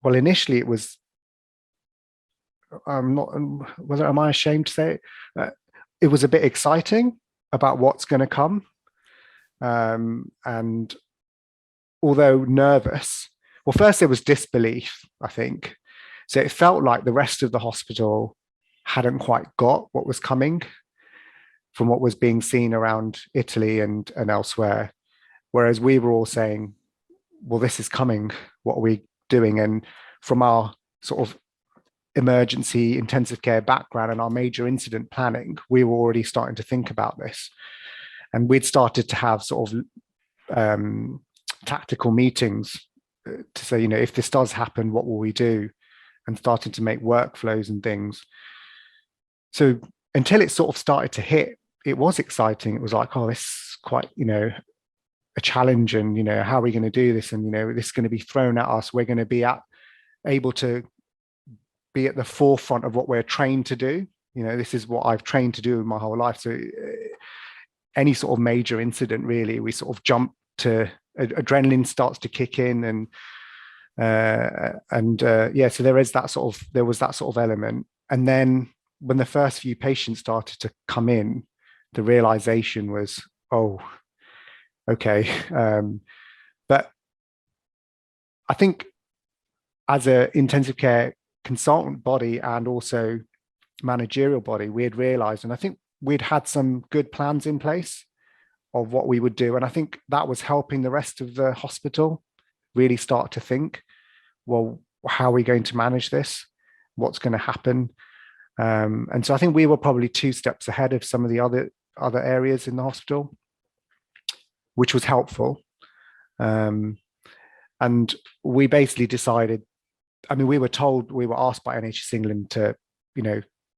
well, initially it was, I'm not, whether am I ashamed to say it? It was a bit exciting about what's going to come. And although nervous, well, first there was disbelief, I think. So it felt like the rest of the hospital hadn't quite got what was coming from what was being seen around Italy and elsewhere. Whereas we were all saying, well, this is coming. What are we doing? And from our sort of emergency intensive care background and our major incident planning, we were already starting to think about this. And we'd started to have sort of tactical meetings to say, if this does happen, what will we do? And starting to make workflows and things. So until it sort of started to hit, it was exciting. It was like, oh, this is quite, a challenge, and, how are we going to do this? And, this is going to be thrown at us. We're going to be able to be at the forefront of what we're trained to do. This is what I've trained to do my whole life. So any sort of major incident, really, we sort of jump to, adrenaline starts to kick in, and so there was that sort of element. And then when the first few patients started to come in, the realization was, oh, okay. But I think as an intensive care consultant body and also managerial body, we had realized, and I think we'd had some good plans in place of what we would do. And I think that was helping the rest of the hospital really start to think, well, how are we going to manage this? What's going to happen? And so I think we were probably 2 steps ahead of some of the other areas in the hospital, which was helpful. And we basically decided, we were asked by NHS England to,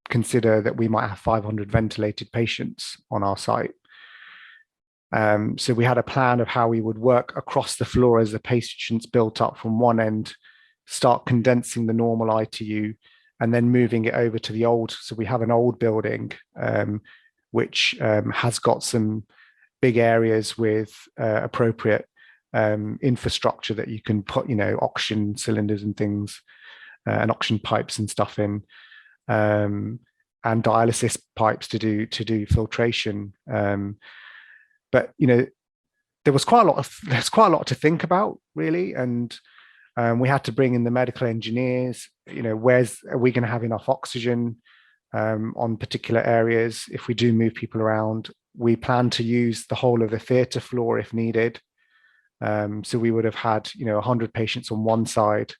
consider that we might have 500 ventilated patients on our site. So we had a plan of how we would work across the floor as the patients built up from one end, start condensing the normal ITU, and then moving it over to the old. So we have an old building, which has got some big areas with appropriate infrastructure that you can put, oxygen cylinders and things, and oxygen pipes and stuff in, and dialysis pipes to do filtration. But there's quite a lot to think about, really, and we had to bring in the medical engineers. Are we going to have enough oxygen on particular areas if we do move people around? We plan to use the whole of the theatre floor if needed. So we would have had 100 patients on one side,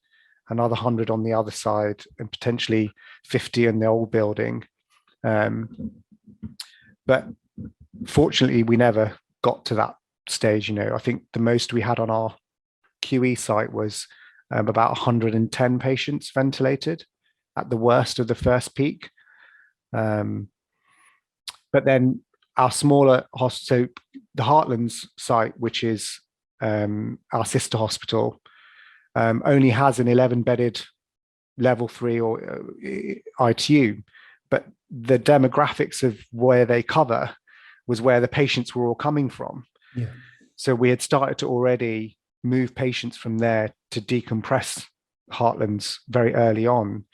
another 100 on the other side, and potentially 50 in the old building. But fortunately, we never got to that stage. I think the most we had on our QE site was about 110 patients ventilated at the worst of the first peak. But then our smaller hospital, so the Heartlands site, which is our sister hospital, only has an 11-bedded level 3 or ITU, but the demographics of where they cover was where the patients were all coming from. Yeah. So we had started to already move patients from there to decompress Heartlands very early on.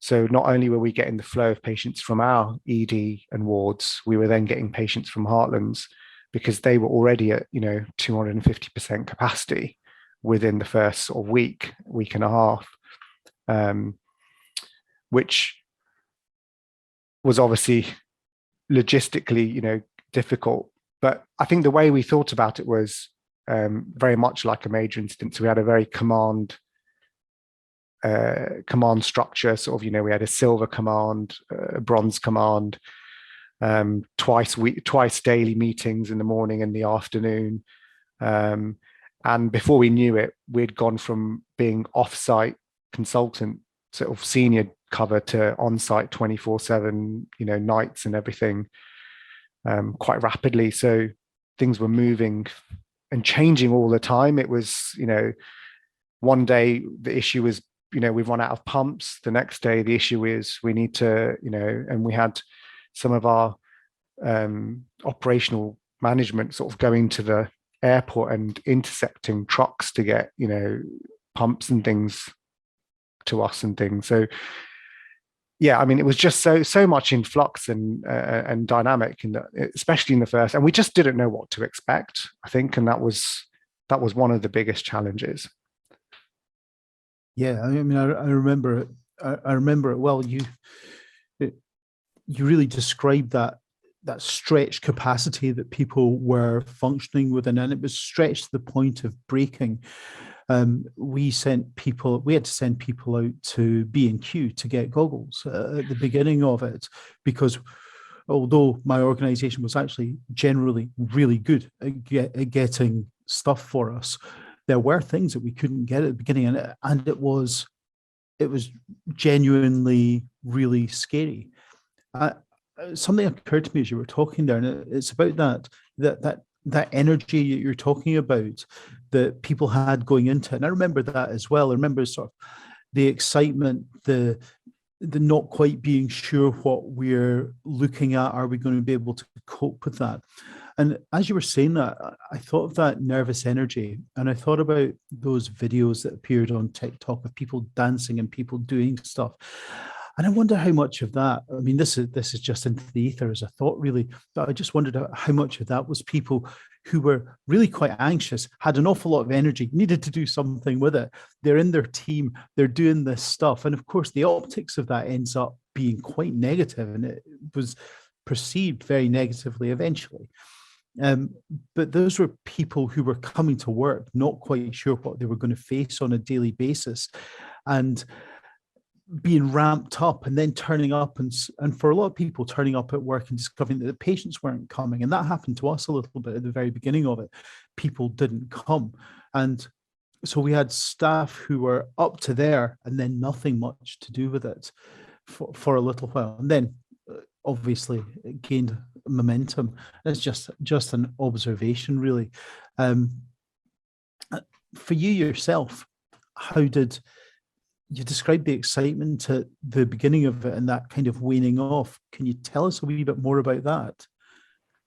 So not only were we getting the flow of patients from our ED and wards, we were then getting patients from Heartlands, because they were already at 250% capacity within the first sort of week and a half, which was obviously logistically difficult. But I think the way we thought about it was very much like a major incident. So we had a very command structure, sort of, we had a silver command, a bronze command, twice daily meetings in the morning and the afternoon. And before we knew it, we'd gone from being off-site consultant, sort of senior cover, to on-site 24/7, nights and everything, quite rapidly. So things were moving and changing all the time. It was, one day the issue was, we've run out of pumps. The next day the issue is we need to, and we had some of our operational management sort of going to the airport and intercepting trucks to get, pumps and things to us and things. So yeah, I mean, it was just so much in flux and dynamic especially in the first, and we just didn't know what to expect, I think, and that was one of the biggest challenges. Yeah, I mean, I remember it. I remember it well. You really described that stretched capacity that people were functioning within, and it was stretched to the point of breaking. We had to send people out to B&Q to get goggles at the beginning of it, because although my organization was actually generally really good at getting stuff for us, there were things that we couldn't get at the beginning, and it was genuinely really scary. Something occurred to me as you were talking there, and it's about that energy you're talking about that people had going into it. And I remember that as well. I remember sort of the excitement, the not quite being sure what we're looking at. Are we going to be able to cope with that? And as you were saying that, I thought of that nervous energy, and I thought about those videos that appeared on TikTok of people dancing and people doing stuff. And I wonder how much of that, I mean, this is just into the ether as a thought, really, but I just wondered how much of that was people who were really quite anxious, had an awful lot of energy, needed to do something with it. They're in their team, they're doing this stuff. And of course, the optics of that ends up being quite negative, and it was perceived very negatively eventually. But those were people who were coming to work, not quite sure what they were going to face on a daily basis, and being ramped up, and then turning up, and for a lot of people turning up at work and discovering that the patients weren't coming. And that happened to us a little bit at the very beginning of it. People didn't come. And so we had staff who were up to there and then nothing much to do with it for a little while. And then obviously it gained momentum. It's just an observation, really. For you yourself, how did you describe the excitement at the beginning of it and that kind of waning off? Can you tell us a wee bit more about that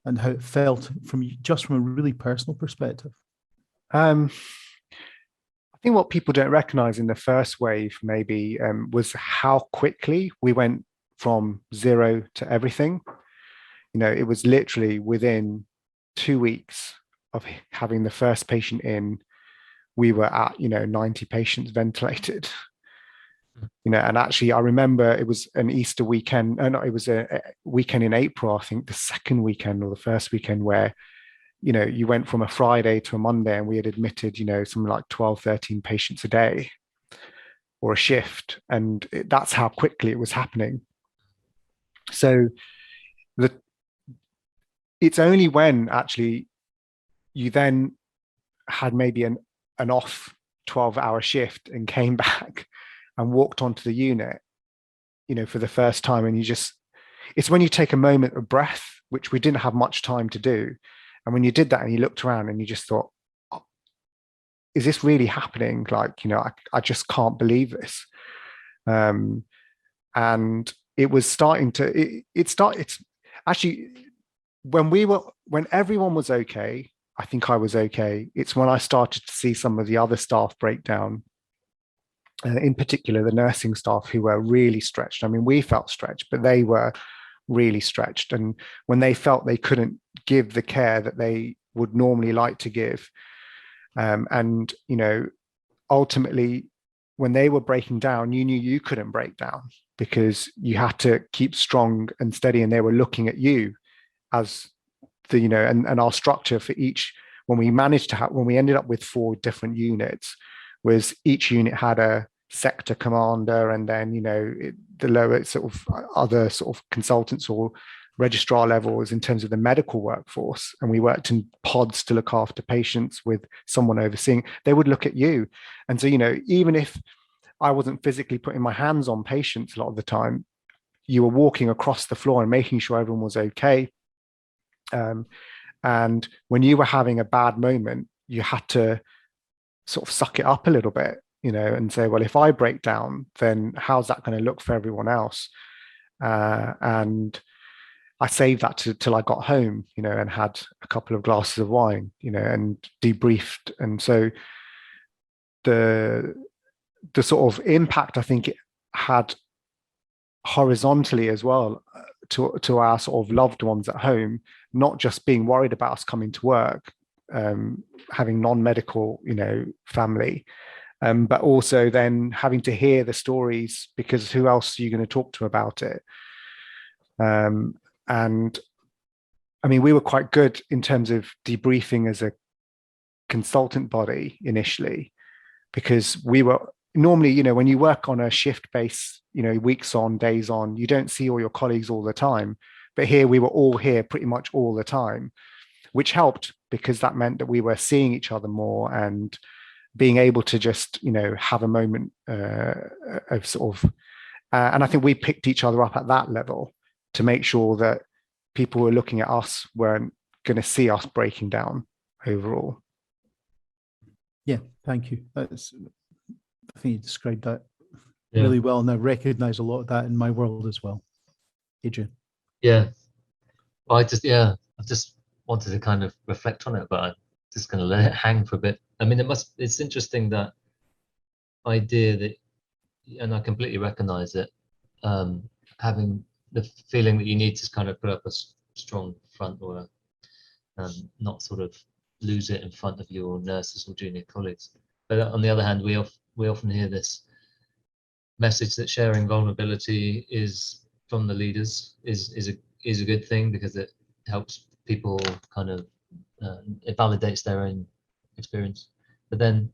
and how it felt from a really personal perspective? I think what people don't recognize in the first wave maybe was how quickly we went from zero to everything. It was literally within 2 weeks of having the first patient in, we were at 90 patients ventilated. And actually I remember it was an Easter weekend, no, it was a weekend in April, I think the second weekend or the first weekend, where you went from a Friday to a Monday and we had admitted something like 12, 13 patients a day or a shift, and that's how quickly it was happening. So it's only when actually you then had maybe an off 12-hour shift and came back and walked onto the unit, for the first time. And it's when you take a moment of breath, which we didn't have much time to do. And when you did that and you looked around and you just thought, oh, is this really happening? I just can't believe this. And it was starting to, it's actually, when everyone was okay, I think I was okay. It's when I started to see some of the other staff break down, in particular the nursing staff, who were really stretched. I mean, we felt stretched, but they were really stretched. And when they felt they couldn't give the care that they would normally like to give, and ultimately when they were breaking down, you knew you couldn't break down because you had to keep strong and steady, and they were looking at you as the and our structure for each, when we ended up with 4 different units, was each unit had a sector commander, and then the lower sort of other sort of consultants or registrar levels in terms of the medical workforce, and we worked in pods to look after patients with someone overseeing. They would look at you, and so even if I wasn't physically putting my hands on patients a lot of the time, you were walking across the floor and making sure everyone was okay. And when you were having a bad moment, you had to sort of suck it up a little bit, and say, well, if I break down, then how's that going to look for everyone else? And I saved that till I got home, and had a couple of glasses of wine, and debriefed. And so the sort of impact I think it had horizontally as well, to our sort of loved ones at home, not just being worried about us coming to work, having non-medical, family, but also then having to hear the stories, because who else are you going to talk to about it? And I mean, we were quite good in terms of debriefing as a consultant body initially, because we were normally, when you work on a shift base, weeks on, days on, you don't see all your colleagues all the time. But here we were all here pretty much all the time, which helped because that meant that we were seeing each other more and being able to just, have a moment of sort of, and I think we picked each other up at that level to make sure that people who were looking at us weren't going to see us breaking down overall. Yeah, thank you. I think you described that really well, and I recognize a lot of that in my world as well. Adrian. Yeah, well, I just wanted to kind of reflect on it, but I'm just going to let it hang for a bit. I mean, it's interesting, that idea that, and I completely recognize it, having the feeling that you need to kind of put up a strong front, or not sort of lose it in front of your nurses or junior colleagues. But on the other hand, we often hear this message that sharing vulnerability is from the leaders is a good thing, because it helps people kind of it validates their own experience. But then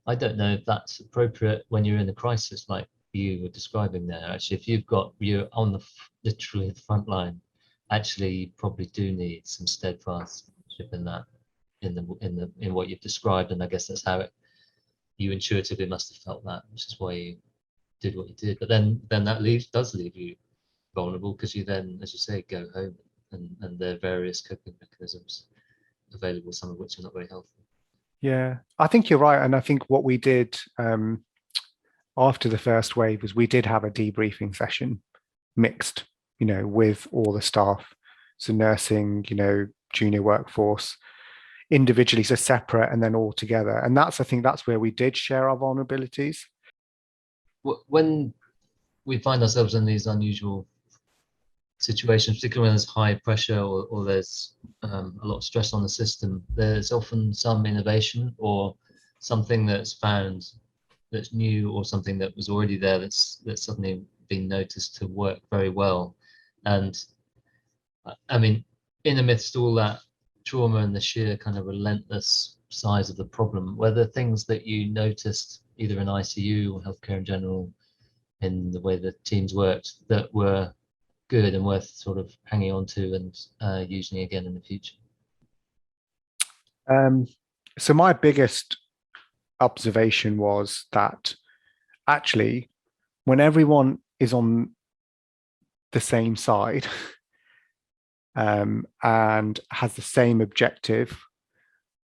I don't know if that's appropriate when you're in a crisis like you were describing there. Actually, if you're on literally the front line, actually you probably do need some steadfastship in that, in what you've described. And I guess that's how you intuitively must have felt that, which is why you did what you did. But then that does leave you vulnerable, because you then, as you say, go home, and there are various coping mechanisms available, some of which are not very healthy. Yeah, I think you're right. And I think what we did after the first wave was we did have a debriefing session mixed, with all the staff. So nursing, junior workforce, individually, so separate, and then all together. And I think that's where we did share our vulnerabilities. When we find ourselves in these unusual situations, particularly when there's high pressure or there's a lot of stress on the system, there's often some innovation or something that's found that's new, or something that was already there that's suddenly been noticed to work very well. And I mean, in amidst all that trauma and the sheer kind of relentless size of the problem, were there things that you noticed either in ICU or healthcare in general, in the way the teams worked, that were good and worth sort of hanging on to and using again in the future? So my biggest observation was that actually, when everyone is on the same side and has the same objective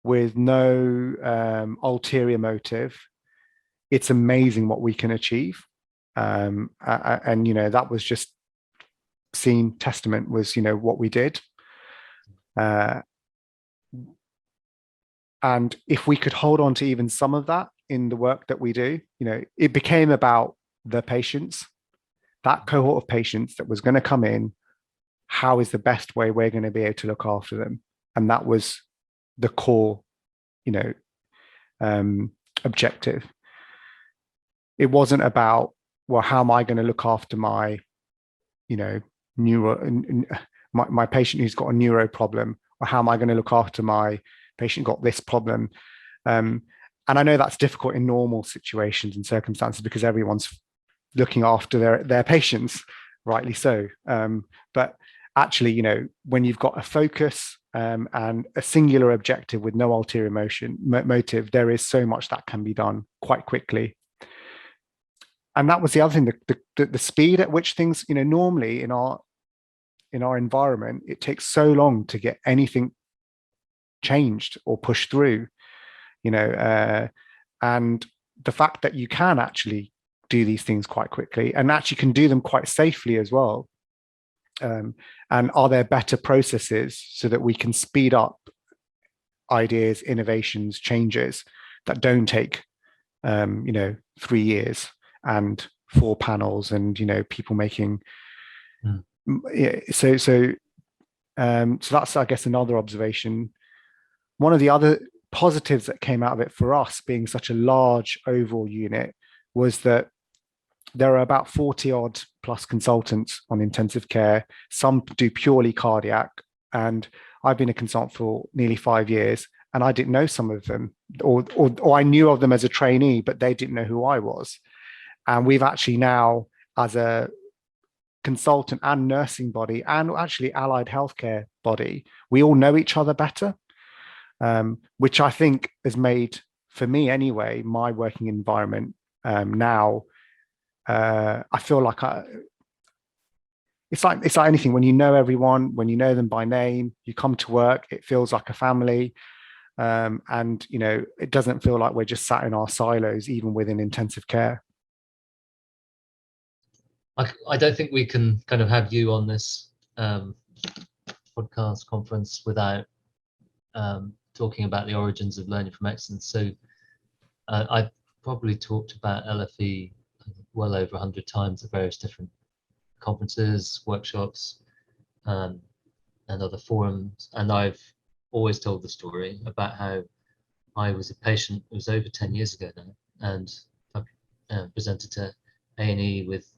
with no ulterior motive, it's amazing what we can achieve. And that was just seen testament was what we did. And if we could hold on to even some of that in the work that we do, it became about the patients, that cohort of patients that was going to come in. How is the best way we're going to be able to look after them? And that was the core, objective. It wasn't about, well, how am I going to look after my, my patient who's got a neuro problem, or how am I going to look after my patient got this problem? And I know that's difficult in normal situations and circumstances, because everyone's looking after their patients, rightly so. But actually, when you've got a focus and a singular objective with no ulterior motive, there is so much that can be done quite quickly. And that was the other thing, the speed at which things, normally in our environment, it takes so long to get anything changed or pushed through, and the fact that you can actually do these things quite quickly and actually can do them quite safely as well. And are there better processes so that we can speed up ideas, innovations, changes that don't take 3 years and 4 panels, and people making. Yeah, so that's, I guess, another observation. One of the other positives that came out of it for us, being such a large overall unit, was that there are about 40 odd plus consultants on intensive care. Some do purely cardiac, and I've been a consultant for nearly 5 years, and I didn't know some of them, or I knew of them as a trainee, but they didn't know who I was. And we've actually now, as a consultant and nursing body, and actually allied healthcare body, we all know each other better, which I think has made, for me anyway, my working environment now. I feel like it's like anything. When you know everyone, when you know them by name, you come to work, it feels like a family, and it doesn't feel like we're just sat in our silos, even within intensive care. I don't think we can kind of have you on this podcast conference without talking about the origins of learning from excellence. So I've probably talked about LFE well over 100 times at various different conferences, workshops, and other forums. And I've always told the story about how I was a patient, it was over 10 years ago now, and I presented to A&E with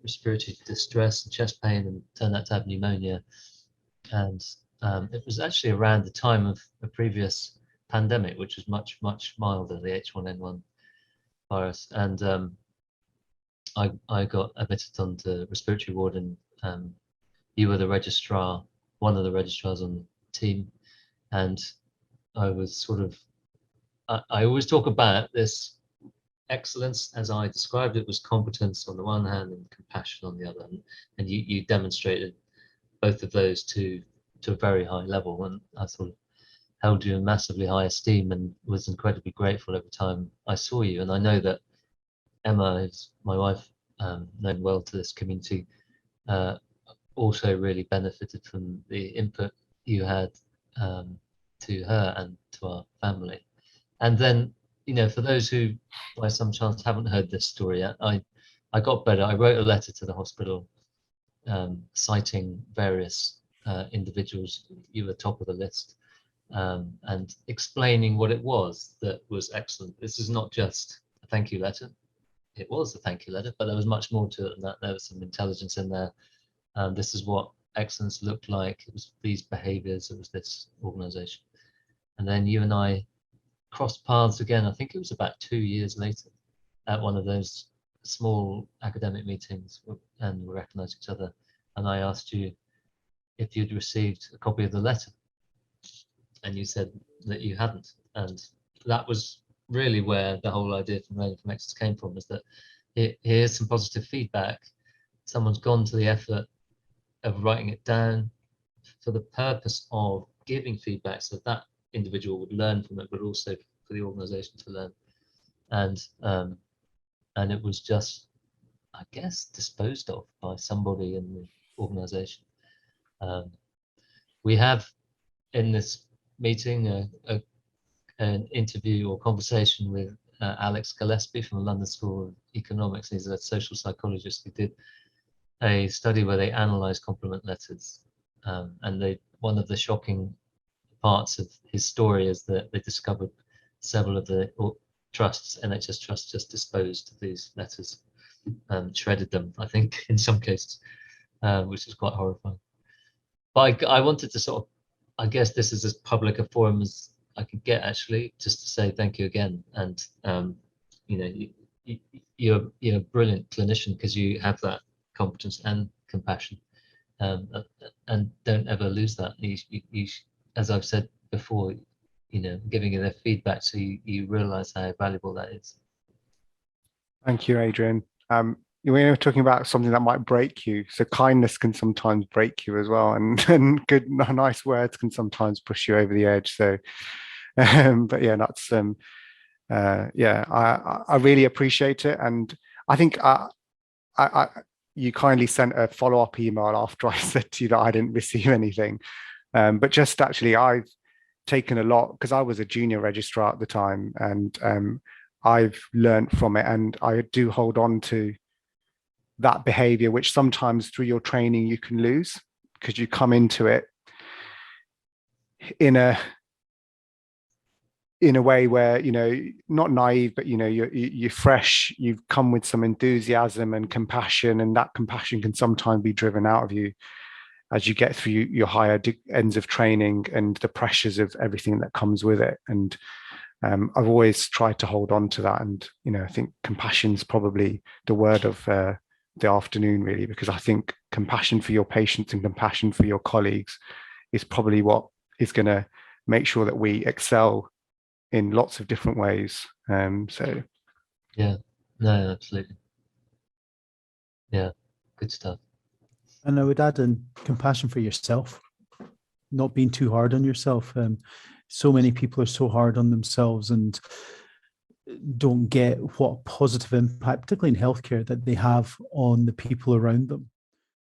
respiratory distress and chest pain, and turned out to have pneumonia. And it was actually around the time of a previous pandemic, which was much, much milder, the H1N1 virus. And I got admitted onto respiratory ward, and you were the registrar, one of the registrars on the team. And I was sort of, I always talk about this excellence, as I described it, was competence on the one hand and compassion on the other. And you demonstrated both of those to a very high level. And I sort of held you in massively high esteem and was incredibly grateful every time I saw you. And I know that Emma, who's my wife, known well to this community, also really benefited from the input you had to her and to our family. And then, for those who by some chance haven't heard this story yet, I got better. I wrote a letter to the hospital citing various individuals. You were top of the list, and explaining what it was that was excellent. This is not just a thank you letter. It was a thank you letter, but there was much more to it than that. There was some intelligence in there. This is what excellence looked like. It was these behaviors. It was this organization. And then you and I crossed paths again. I think it was about 2 years later at one of those small academic meetings, and we recognized each other. And I asked you if you'd received a copy of the letter, and you said that you hadn't. And that was really where the whole idea from learning from excellence came from, is that here's some positive feedback. Someone's gone to the effort of writing it down for the purpose of giving feedback so that individual would learn from it, but also for the organization to learn. And it was just, I guess, disposed of by somebody in the organization. We have in this meeting an interview or conversation with Alex Gillespie from the London School of Economics. He's a social psychologist who did a study where they analysed compliment letters, and one of the shocking parts of his story is that they discovered several of the trusts, NHS trusts, just disposed of these letters, shredded them, I think, in some cases, which is quite horrifying. But I wanted to sort of, I guess this is as public a forum as I could get, actually, just to say thank you again. And you're a brilliant clinician because you have that competence and compassion, and don't ever lose that. You, as I've said before, giving you their feedback so you realize how valuable that is. Thank you, Adrian. We were talking about something that might break you. So kindness can sometimes break you as well, and good, nice words can sometimes push you over the edge. So, but yeah, that's I really appreciate it, and I think you kindly sent a follow-up email after I said to you that I didn't receive anything, but just actually I've taken a lot, because I was a junior registrar at the time, and I've learned from it, and I do hold on to that behavior, which sometimes through your training you can lose because you come into it in a way where, you know, not naive, but, you know, you're fresh, you've come with some enthusiasm and compassion, and that compassion can sometimes be driven out of you as you get through your higher ends of training and the pressures of everything that comes with it. And I've always tried to hold on to that. And, you know, I think compassion is probably the word of the afternoon, really, because I think compassion for your patients and compassion for your colleagues is probably what is going to make sure that we excel in lots of different ways. So yeah, no, absolutely. Yeah, good stuff. And I would add in compassion for yourself, not being too hard on yourself. So many people are so hard on themselves and don't get what positive impact, particularly in healthcare, that they have on the people around them.